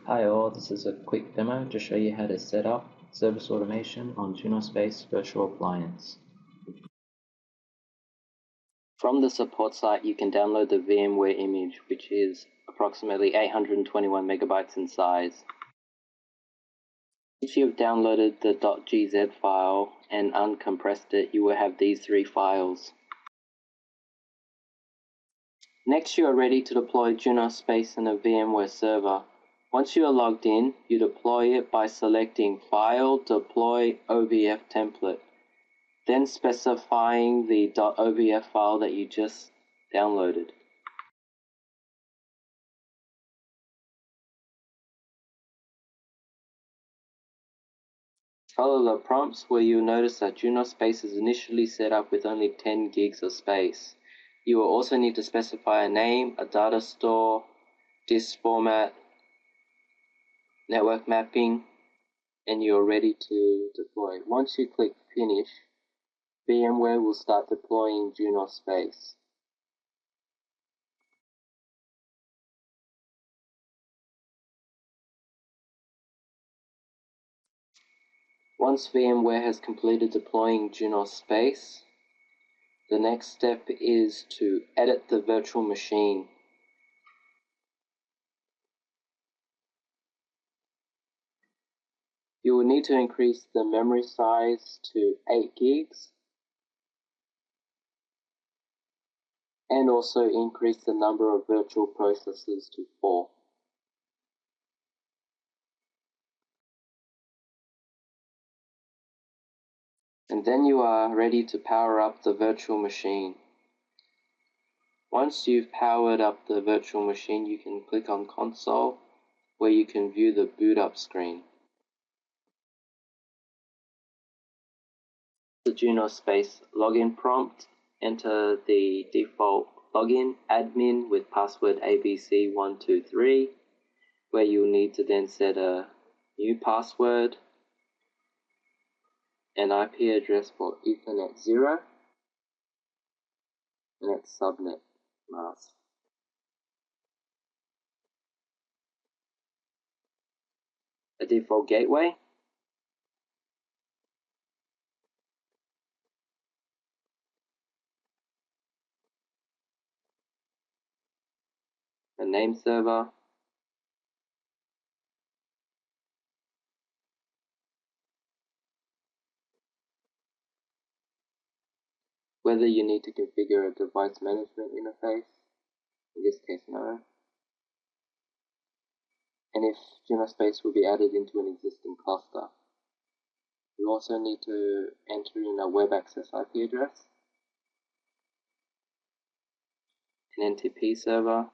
Hi all, this is a quick demo to show you how to set up service automation on Junos-based virtual appliance. From the support site, you can download the VMware image, which is approximately 821 megabytes in size. If you've downloaded the .gz file and uncompressed it, you will have these three files. Next, you are ready to deploy Junos Space in a VMware server. Once you are logged in, you deploy it by selecting File, Deploy OVF Template, then specifying the .ovf file that you just downloaded. Follow the prompts where you'll notice that Junos Space is initially set up with only 10 gigs of space. You will also need to specify a name, a data store, disk format, network mapping, and you're ready to deploy. Once you click Finish, VMware will start deploying Junos Space. Once VMware has completed deploying Junos Space, the next step is to edit the virtual machine. You will need to increase the memory size to 8 gigs and also increase the number of virtual processors to 4. And then you are ready to power up the virtual machine. Once you've powered up the virtual machine, you can click on Console, where you can view the boot up screen. The Junos Space login prompt, enter the default login, admin with password ABC123, where you'll need to then set a new password, an IP address for Ethernet 0, and its subnet mask. A default gateway, a name server, whether you need to configure a device management interface, in this case no, and if Junos Space will be added into an existing cluster. You also need to enter in a web access IP address, an NTP server,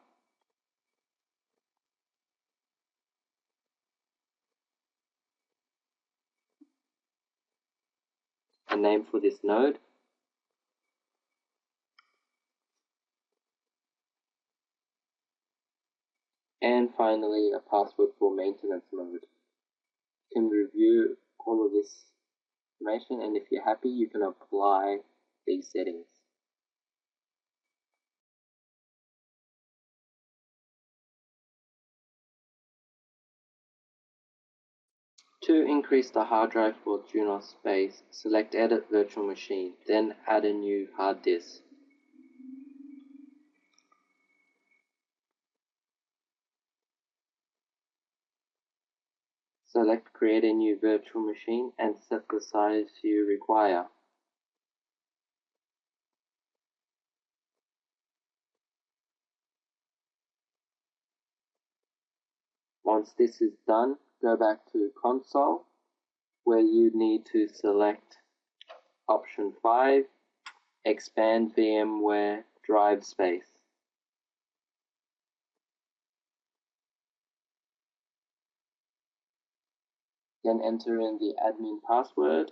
a name for this node, and finally a password for maintenance mode. You can review all of this information, and if you're happy, you can apply these settings. To increase the hard drive for Junos Space, select Edit Virtual Machine, then add a new hard disk. Select Create a new virtual machine and set the size you require. Once this is done, go back to Console, where you need to select Option 5, Expand VMware Drive Space. Then enter in the admin password.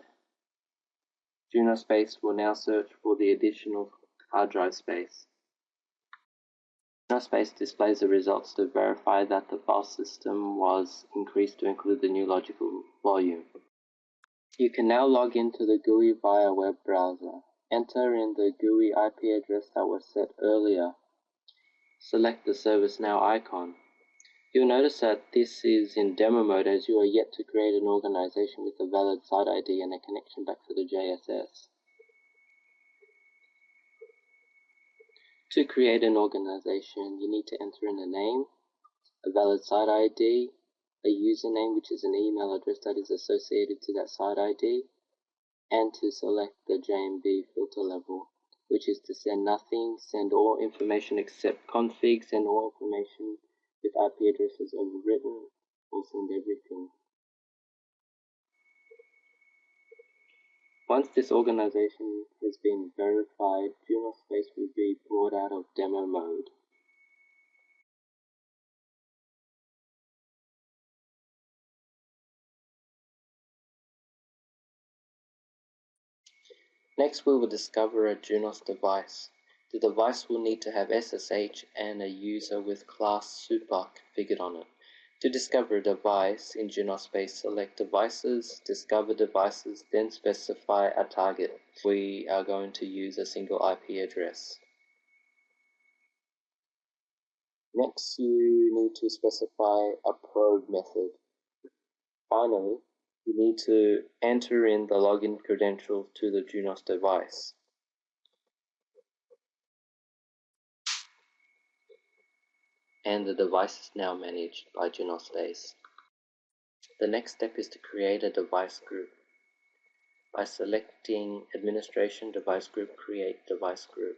Junos Space will now search for the additional hard drive space. Junos Space displays the results to verify that the file system was increased to include the new logical volume. You can now log into the GUI via web browser. Enter in the GUI IP address that was set earlier. Select the ServiceNow icon. You'll notice that this is in demo mode as you are yet to create an organization with a valid site ID and a connection back to the JSS. To create an organization, you need to enter in a name, a valid site ID, a username, which is an email address that is associated to that site ID, and to select the JMB filter level, which is to send nothing, send all information except config, send all information with IP addresses overwritten, or send everything. Once this organization has been verified, Junos Space will be brought out of demo mode. Next, we will discover a Junos device. The device will need to have SSH and a user with class super configured on it. To discover a device in Junos Space, select Devices, Discover Devices, then specify a target. We are going to use a single IP address. Next, you need to specify a probe method. Finally, you need to enter in the login credentials to the Junos device. And the device is now managed by Junos Space. The next step is to create a device group. By selecting Administration Device Group, Create Device Group.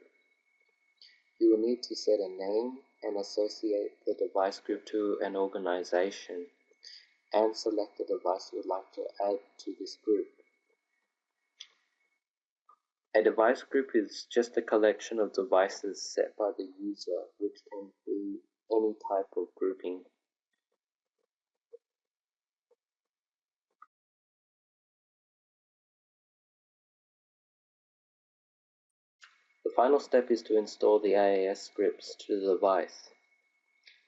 You will need to set a name and associate the device group to an organization, and select the device you would like to add to this group. A device group is just a collection of devices set by the user, which can be any type of grouping. The final step is to install the IAS scripts to the device.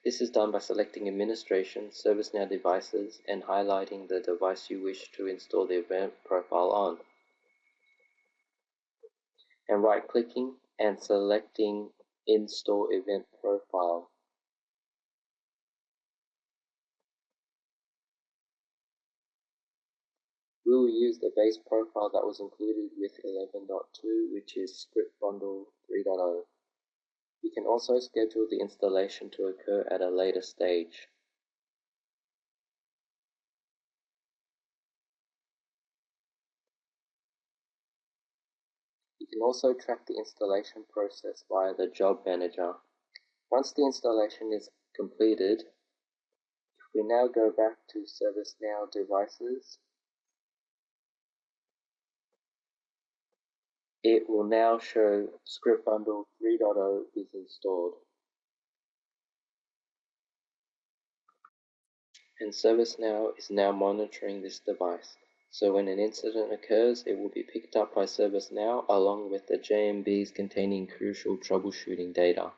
This is done by selecting Administration, ServiceNow Devices, and highlighting the device you wish to install the event profile on, and right-clicking and selecting Install Event Profile. We will use the base profile that was included with 11.2, which is Script Bundle 3.0. You can also schedule the installation to occur at a later stage. You can also track the installation process via the Job Manager. Once the installation is completed, we now go back to ServiceNow Devices. It will now show Script Bundle 3.0 is installed. And ServiceNow is now monitoring this device. So when an incident occurs, it will be picked up by ServiceNow along with the JMBs containing crucial troubleshooting data.